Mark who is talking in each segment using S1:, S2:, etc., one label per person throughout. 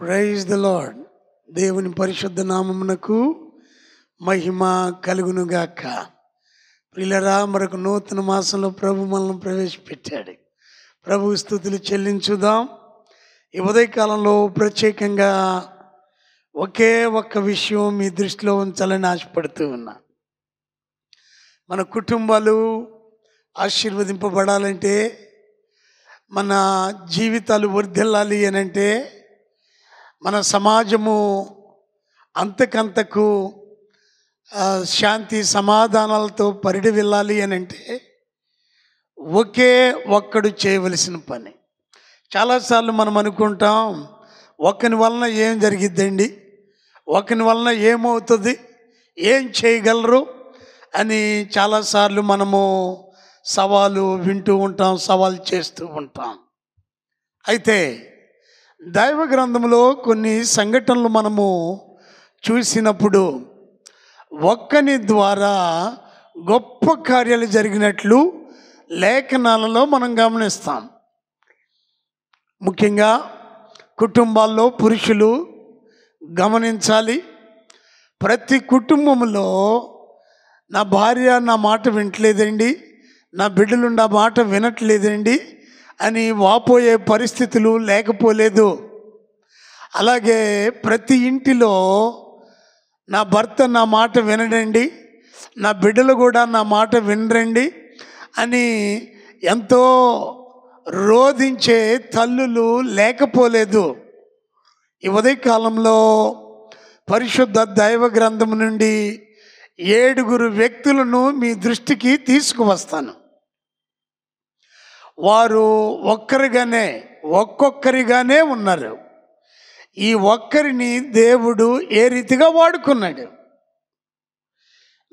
S1: Praise the lord. దేవుని పరిశుద్ధ నామమునకు మహిమ కలుగునుగాక. ప్రియులరా, మరొక నూతన మాసంలో ప్రభు మనల్ని ప్రవేశపెట్టాడు. ప్రభు స్తుతులు చెల్లించుదాం. ఈ ఉదయకాలంలో ప్రత్యేకంగా ఒకే ఒక్క విషయం మీ దృష్టిలో ఉంచాలని ఆశపడుతూ ఉన్నా. మన కుటుంబాలు ఆశీర్వదింపబడాలంటే, మన జీవితాలు వర్ధిల్లాలి అని అంటే, మన సమాజము అంతకంతకు శాంతి సమాధానాలతో పరిడి వెళ్ళాలి అని అంటే ఒకే ఒక్కడు చేయవలసిన పని. చాలాసార్లు మనం అనుకుంటాం, ఒక్కని వలన ఏం జరిగిద్దండి, ఒక్కని వలన ఏమవుతుంది, ఏం చేయగలరు అని చాలాసార్లు మనము సవాలు వింటూ ఉంటాం, సవాల్ చేస్తూ ఉంటాం. అయితే దైవ గ్రంథంలో కొన్ని సంఘటనలు మనము చూసినప్పుడు ఒక్కని ద్వారా గొప్ప కార్యాలు జరిగినట్లు లేఖనాలలో మనం గమనిస్తాం. ముఖ్యంగా కుటుంబాల్లో పురుషులు గమనించాలి. ప్రతి కుటుంబంలో నా భార్య నా మాట వినట్లేదండి, నా బిడ్డలు నా మాట వినట్లేదండి అని వాపోయే పరిస్థితులు లేకపోలేదు. అలాగే ప్రతి ఇంటిలో నా భర్త నా మాట వినడండి, నా బిడ్డలు కూడా నా మాట వినరండి అని ఎంతో రోధించే తల్లులు లేకపోలేదు. ఈ ఉదయకాలంలో పరిశుద్ధ దైవ గ్రంథం నుండి 7 వ్యక్తులను మీ దృష్టికి తీసుకువస్తాను. వారు ఒక్కొక్కరిగానే ఉన్నారు. ఈ ఒక్కరిని దేవుడు ఏ రీతిగా వాడుకున్నాడు.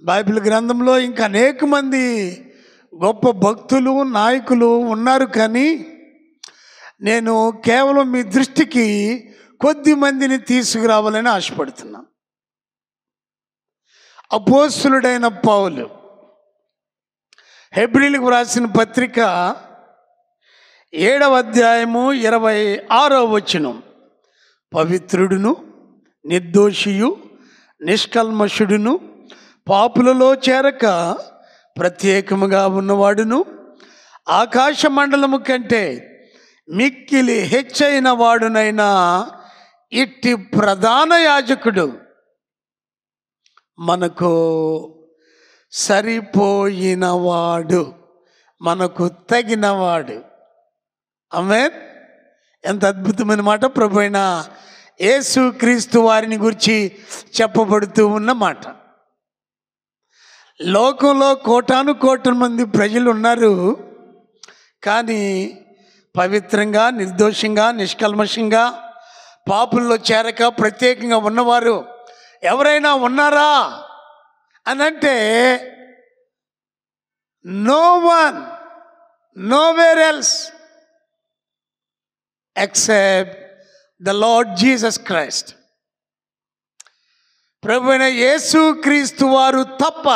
S1: బైబిల్ గ్రంథంలో ఇంకా అనేక మంది గొప్ప భక్తులు నాయకులు ఉన్నారు, కానీ నేను కేవలం మీ దృష్టికి కొద్ది మందిని తీసుకురావాలని ఆశపడుతున్నాను. అపోస్తలుడైన పౌలు హెబ్రీలకు వ్రాసిన పత్రిక 7వ అధ్యాయము 26వ వచనం, పవిత్రుడును నిర్దోషియు నిష్కల్మషుడును పాపులలో చేరక ప్రత్యేకముగా ఉన్నవాడును ఆకాశ మండలము కంటే మిక్కిలి హెచ్చైన వాడునైనా ఇట్టి ప్రధాన యాజకుడు మనకు సరిపోయినవాడు, మనకు తగినవాడు. ఆమేన్. ఎంత అద్భుతమైన మాట. ప్రభు అయిన యేసు క్రీస్తు వారిని గురించి చెప్పబడుతూ ఉన్న మాట. లోకంలో కోటాను కోట్ల మంది ప్రజలు ఉన్నారు, కానీ పవిత్రంగా నిర్దోషంగా నిష్కల్మషంగా పాపుల్లో చేరక ప్రత్యేకంగా ఉన్నవారు ఎవరైనా ఉన్నారా అని అంటే, no one, nowhere else except the lord Jesus Christ. ప్రభు అయిన యేసు క్రీస్తు వారు తప్ప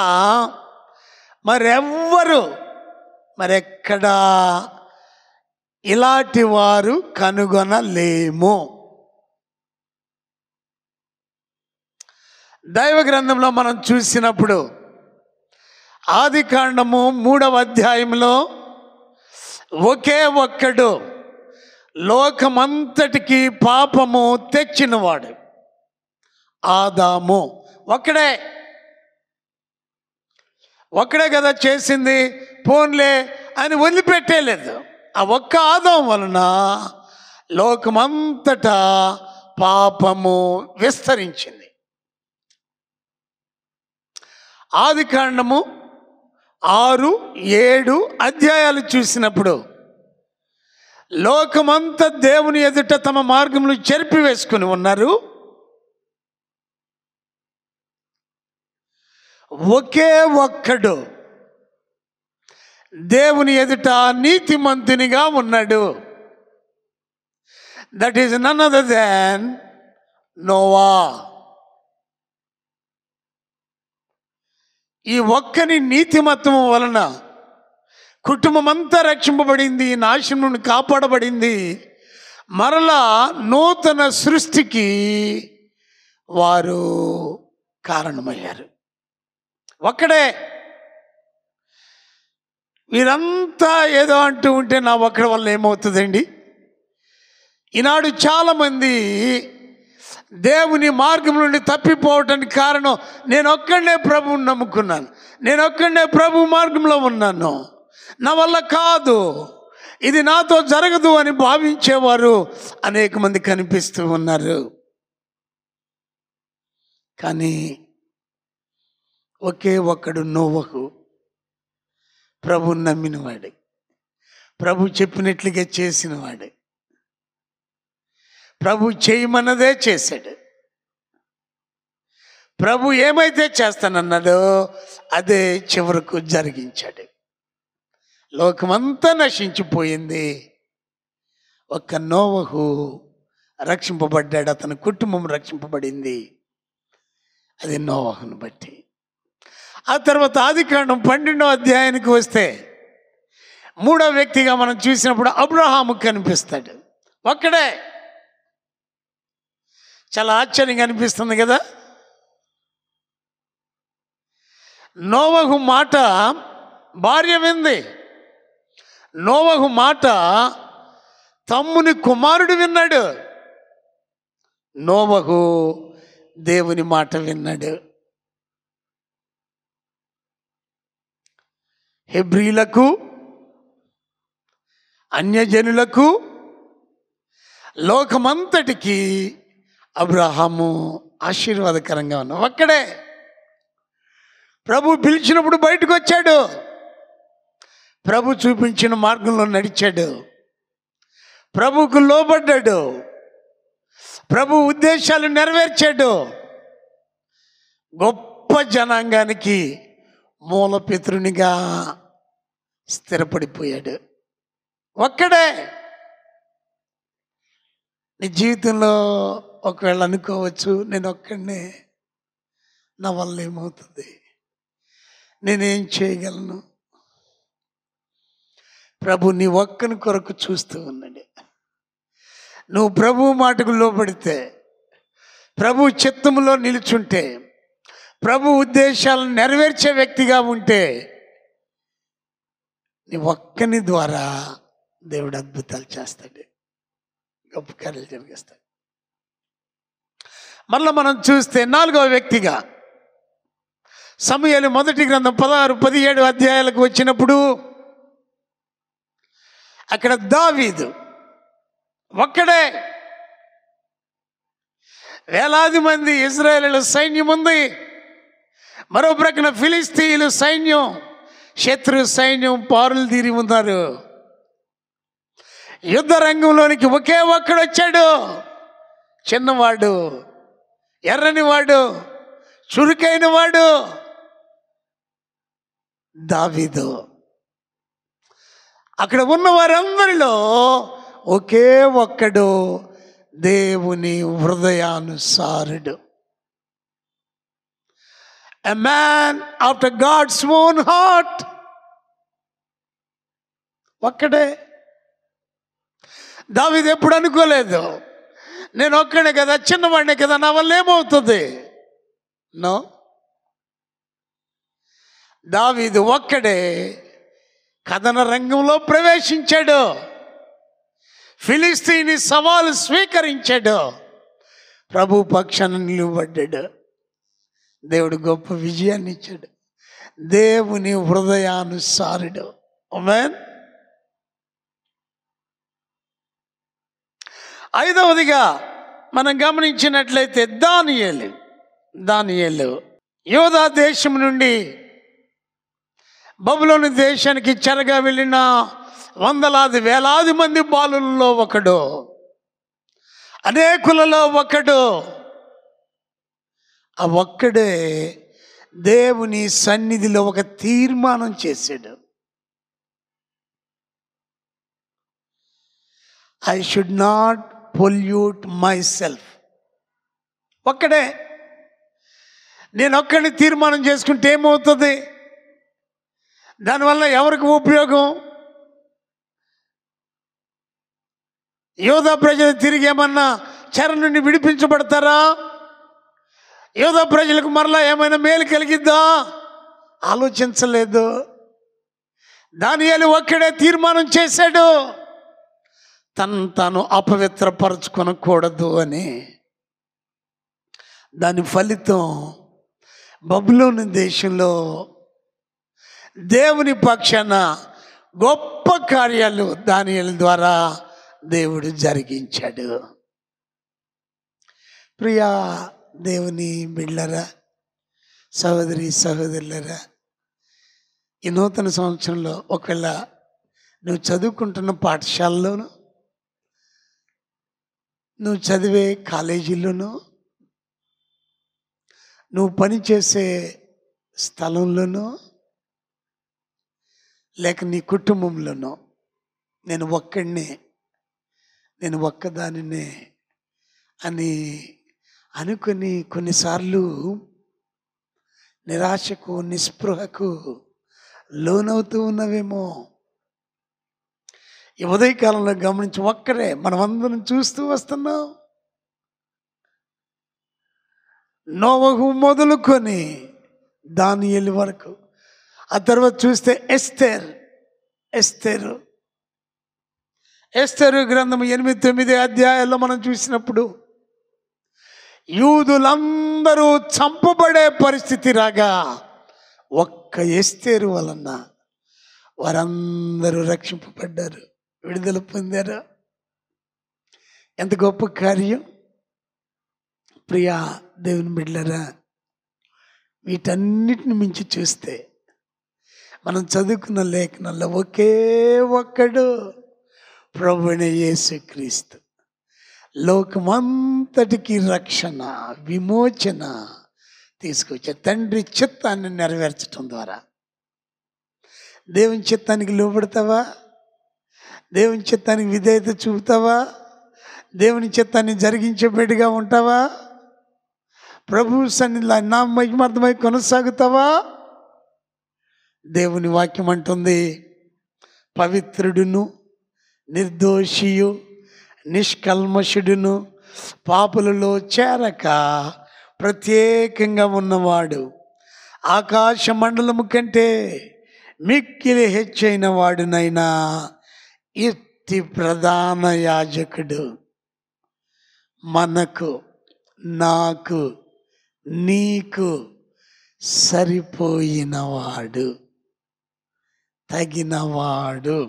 S1: మరెక్కడా ఇలాంటి వారు కనుగొనలేము. దైవ గ్రంథంలో మనం చూసినప్పుడు ఆదికాండము 3వ అధ్యాయంలో ఒకే ఒక్కడు లోకమంతటికి పాపము తెచ్చినవాడు ఆదాము. ఒక్కడే కదా చేసింది, పోన్లే అని వదిలిపెట్టేలేదు. ఆ ఒక్క ఆదాము వలన లోకమంతటా పాపము విస్తరించింది. ఆదికాండము 6, 7 అధ్యాయాలు చూసినప్పుడు లోకమంతా దేవుని ఎదుట తమ మార్గములు చెరిపివేసుకుని ఉన్నారు. ఒకే ఒక్కడు దేవుని ఎదుట నీతిమంతునిగా ఉన్నాడు. That is none other than Noah. ఈ ఒక్కని నీతిమత్వం వలన కుటుంబం అంతా రక్షింపబడింది, నాశనం నుండి కాపాడబడింది. మరలా నూతన సృష్టికి వారు కారణమయ్యారు. ఒక్కడే. వీరంతా ఏదో అంటూ ఉంటే నా ఒక్కడి వల్ల ఏమవుతుందండి? ఈనాడు చాలామంది దేవుని మార్గం నుండి తప్పిపోవటానికి కారణం, నేను ఒక్కడే ప్రభువుని నమ్ముకున్నాను, నేను ఒక్కడే ప్రభు మార్గంలో ఉన్నాను, నా వల్ల కాదు, ఇది నాతో జరగదు అని భావించేవారు అనేక మంది కనిపిస్తూ ఉన్నారు. కానీ ఒకే ఒక్కడు నోవహు, ప్రభువుని నమ్మినవాడు, ప్రభు చెప్పినట్లుగా చేసినవాడు, ప్రభు చేయమన్నదే చేశాడు. ప్రభు ఏమైతే చేస్తానన్నాడో అదే చివరకు జరిగించాడు. లోకమంతా నశించిపోయింది, ఒక్క నోవహు రక్షింపబడ్డాడు, అతని కుటుంబం రక్షింపబడింది. అది నోవహును బట్టి. ఆ తర్వాత ఆదికాండం 12వ అధ్యాయానికి వస్తే 3వ వ్యక్తిగా మనం చూసినప్పుడు అబ్రహాము కనిపిస్తాడు. ఒక్కడే. చాలా ఆశ్చర్యంగా అనిపిస్తుంది కదా. నోవహు మాట భార్య వింది, నోవహు మాట తమ్ముని కుమారుడు విన్నాడు, నోవహు దేవుని మాట విన్నాడు. హెబ్రీలకు అన్యజనులకు లోకమంతటికి అబ్రహాము ఆశీర్వాదకరంగా ఉన్నాడు. ఒక్కడే. ప్రభు పిలిచినప్పుడు బయటకు వచ్చాడు, ప్రభు చూపించిన మార్గంలో నడిచాడు, ప్రభువుకు లోబడ్డాడు, ప్రభు ఉద్దేశాలు నెరవేర్చాడు. గొప్ప జనాంగానికి మూలపితృనిగా స్థిరపడిపోయాడు. ఒక్కడే. నీ జీవితంలో ఒకవేళ అనుకోవచ్చు, నేను ఒక్కడనే, నా వల్ల ఏమవుతుంది, నేనేం చేయగలను? ప్రభు నీ ఒక్కని కొరకు చూస్తూ ఉన్నాడు. నువ్వు ప్రభు మాటకు లోబడితే, ప్రభు చిత్తములో నిలుచుంటే, ప్రభు ఉద్దేశాలను నెరవేర్చే వ్యక్తిగా ఉంటే, నీ ఒక్కని ద్వారా దేవుడు అద్భుతాలు చేస్తాడు, గొప్ప కార్యాలు జరిగిస్తాడు. మళ్ళీ మనం చూస్తే 4వ వ్యక్తిగా సమూయేలు మొదటి గ్రంథం 16, 17 అధ్యాయాలకు వచ్చినప్పుడు అక్కడ దావీదు ఒక్కడే. వేలాది మంది ఇశ్రాయేలీయుల సైన్యం ఉంది, మరో ప్రక్కన ఫిలిస్తీయులు సైన్యం, శత్రు సైన్యం పారులు తీరి ఉన్నారు. యుద్ధ రంగంలోనికి ఒకే ఒక్కడు వచ్చాడు, చిన్నవాడు, ఎర్రనివాడు, చురుకైన వాడు, దావీదు. అక్కడ ఉన్న వారందరిలో ఒకే ఒక్కడు దేవుని హృదయానుసారుడు. A man after God's own heart. ఒక్కడే. దావీదు ఎప్పుడు అనుకోలేదు, నేను ఒక్కడే కదా, చిన్నవాడినే కదా, నా వల్ల ఏమవుతుంది. నో. దావీదు ఒక్కడే కథన రంగంలో ప్రవేశించాడు, ఫిలిస్తీని సవాలు స్వీకరించాడు, ప్రభు పక్షాన నిలబడ్డాడు, దేవుడు గొప్ప విజయాన్ని ఇచ్చాడు. దేవుని హృదయానుసారుడు. ఆమేన్. 5వదిగా మనం గమనించినట్లయితే దానియేలు యోధా దేశం నుండి బబులోను దేశానికి చెరగా వెళ్ళిన వందలాది వేలాది మంది బాలులలో ఒకడు, అనేకులలో ఒకడు. ఆ ఒక్కడే దేవుని సన్నిధిలో ఒక తీర్మానం చేశాడు, I should not pollute my self. ఒక్కడే. నేను ఒక్కడిని తీర్మానం చేసుకుంటే ఏమవుతుంది, దానివల్ల ఎవరికి ఉపయోగం? యోధా ప్రజలు తిరిగి ఏమన్నా చెర నుండి విడిపించబడతారా? యోధా ప్రజలకు మరలా ఏమైనా మేలు కలిగిద్దా? ఆలోచించలేదు. దానియేలు ఒక్కడే తీర్మానం చేశాడు, తను తాను అపవిత్రపరచుకొనకూడదు అని. దాని ఫలితం బబులోను దేశంలో దేవుని పక్షాన గొప్ప కార్యాలు దానియేలు ద్వారా దేవుడు జరిగించాడు. ప్రియా దేవుని బిడ్డలారా, సహోదరి సహోదరులరా, ఈ నూతన సంవత్సరంలో ఒకవేళ నువ్వు చదువుకుంటున్న పాఠశాలలోను, నువ్వు చదివే కాలేజీలోను, నువ్వు పనిచేసే స్థలంలోనూ, లేక నీ కుటుంబంలోనూ, నేను ఒక్కడినే, నేను ఒక్కదానినే అని అనుకుని కొన్నిసార్లు నిరాశకు నిస్పృహకు లోనవుతూ ఉన్నవేమో. ఈ ఉదయకాలంలో గమనించి, ఒక్కరే మనమందరం చూస్తూ వస్తున్నాం. నోవహు మొదలుకొని దానియేలు వరకు, ఆ తర్వాత చూస్తే ఎస్తేరు గ్రంథం 8-9 అధ్యాయాల్లో మనం చూసినప్పుడు యూదులందరూ చంపబడే పరిస్థితి రాగా ఒక్క ఎస్తేరు వలన వారందరూ రక్షింపబడ్డారు, విడుదల పొందారు. ఎంత గొప్ప కార్యం! ప్రియా దేవుని బిడ్డలారా, వీటన్నిటిని మించి చూస్తే మనం చదువుకున్న లేఖనాల్లో ఒకే ఒక్కడు, ప్రభువైన యేసుక్రీస్తు, లోకమంతటికి రక్షణ విమోచన తీసుకొచ్చే తండ్రి చిత్తాన్ని నెరవేర్చడం ద్వారా. దేవుని చిత్తానికి లోబడతావా? దేవుని చిత్తానికి విధేయత చూపుతావా? దేవుని చిత్తాన్ని జరిగించే బిడ్డగా ఉంటావా? ప్రభు సన్నిధిలో నా మహిమార్థమై కొనసాగుతావా? దేవుని వాక్యం అంటుంది, పవిత్రుడును నిర్దోషియు నిష్కల్మషుడును పాపులలో చేరక ప్రత్యేకంగా ఉన్నవాడు, ఆకాశ మండలము కంటే మిక్కిలి హెచ్చైన వాడునైనా ఇట్టి ప్రధాన యాజకుడు మనకు, నాకు, నీకు సరిపోయినవాడు, తగినవాడు.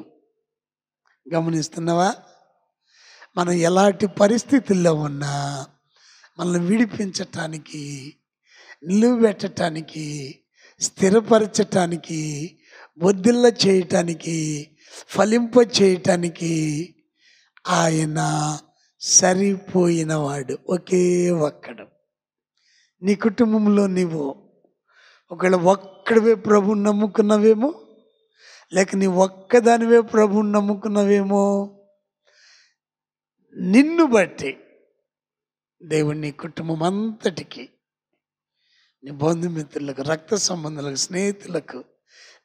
S1: గమనిస్తున్నావా? మనం ఎలాంటి పరిస్థితుల్లో ఉన్నా మనల్ని విడిపించటానికి, నిలువబెట్టడానికి, స్థిరపరచటానికి, వద్దిల్ల చేయటానికి, ఫలింప చేయటానికి ఆయన సరిపోయినవాడు ఒకే ఒక్కడు. నీ కుటుంబంలో నీవు ఒకవేళ ఒక్కడివే ప్రభువుని నమ్ముకున్నావేమో, లేక నీ ఒక్కదానివే ప్రభువుని నమ్ముకున్నావేమో, నిన్ను బట్టి దేవుడు నీ కుటుంబం అంతటికి, నీ బంధుమిత్రులకు, రక్త సంబంధాలకు, స్నేహితులకు,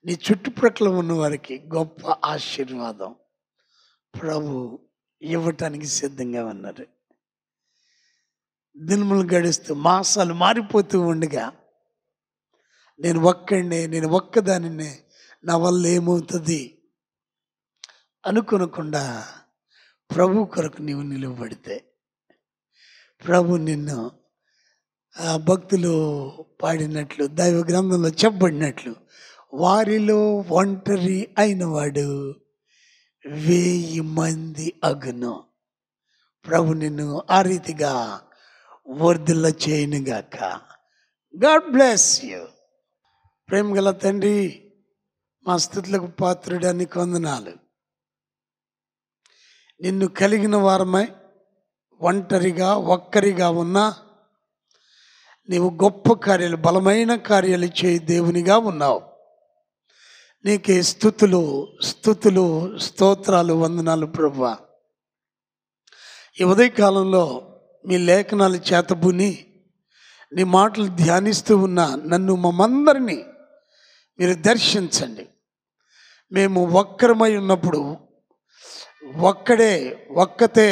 S1: నీ చుట్టుప్రక్కల ఉన్న వారికి గొప్ప ఆశీర్వాదం ప్రభు ఇవ్వటానికి సిద్ధంగా ఉన్నారు. దినములు గడుస్తూ మాసాలు మారిపోతూ ఉండగా నేను ఒక్కదానినే, నా వల్ల ఏమవుతుంది అనుకోనకుండా ప్రభు కొరకు నీవు నిలువబడితే, ప్రభు నిన్ను భక్తులు పాడినట్లు, దైవ గ్రంథంలో చెప్పబడినట్లు, వారిలో ఒంటరి అయినవాడు 1000 మంది అగును. ప్రభు నిన్ను ఆ రీతిగా వర్ధిల్ల చేయనుగాక. God bless you. ప్రేమ గల తండ్రి, మా స్తుతులకు పాత్రుడానికి వందనాలు. నిన్ను కలిగిన వారమై ఒంటరిగా ఒక్కరిగా ఉన్నా నీవు గొప్ప కార్యాలు, బలమైన కార్యాలు చేయి దేవునిగా ఉన్నావు. నీకే స్తుతులు స్తుతులు స్తోత్రాలు వందనాలు ప్రభువా. ఈ ఉదయకాలంలో మీ లేఖనాలు చేతబూని నీ మాటలు ధ్యానిస్తూ ఉన్న నన్ను, మమ్మందరినీ మీరు దర్శించండి. మేము ఒక్కరమై ఉన్నప్పుడు ఒక్కతే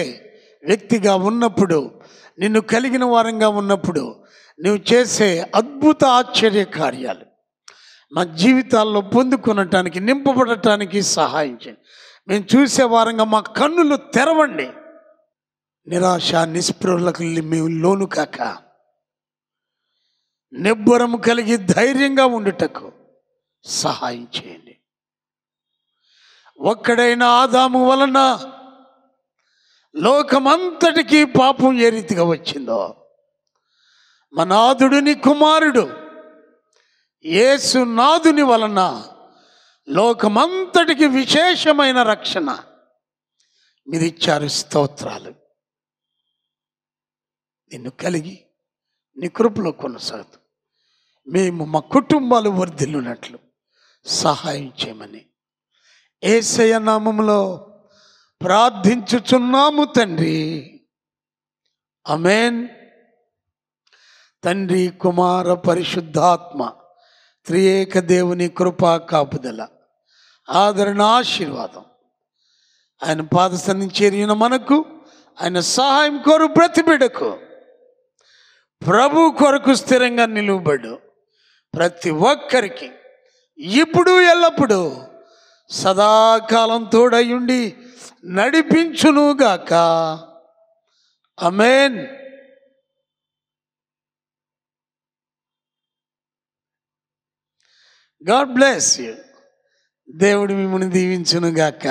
S1: వ్యక్తిగా ఉన్నప్పుడు, నిన్ను కలిగిన వారంగా ఉన్నప్పుడు నువ్వు చేసే అద్భుత ఆశ్చర్య కార్యాలు మా జీవితాల్లో పొందుకొనటానికి, నింపబడటానికి సహాయం చేయండి. మేము చూసే వారంగా మా కన్నులు తెరవండి. నిరాశ నిస్పృహలకు మేము లోను కాక నిబ్బరము కలిగి ధైర్యంగా ఉండుటకు సహాయం చేయండి. ఒక్కడైన ఆదాము వలన లోకమంతటికీ పాపం ఏ రీతిగా వచ్చిందో, మా నాథుడిని కుమారుడు యేసు నాథుని వలన లోకమంతటికి విశేషమైన రక్షణ మీరిచ్చారు. స్తోత్రాలు. నిన్ను కలిగి నీ కృపలో కొనసాగుతూ మేము మా కుటుంబాలు వర్ధిల్లునట్లు సహాయం చేయమని యేసయ్య నామములో ప్రార్థించుచున్నాము తండ్రి. ఆమేన్. తండ్రి, కుమార, పరిశుద్ధాత్మ త్రియేక దేవుని కృపా కాపుదల, ఆదరణ, ఆశీర్వాదం ఆయన పాదసన్నిధిని చేరిన మనకు, ఆయన సహాయం కోరు ప్రతి బిడ్డకు, ప్రభు కొరకు స్థిరంగా నిలువబడు ప్రతి ఒక్కరికి ఇప్పుడు ఎల్లప్పుడూ సదాకాలం తోడయుండి నడిపించునుగాక. ఆమేన్. God bless you. దేవుడు మిమ్మల్ని దీవించునుగాక.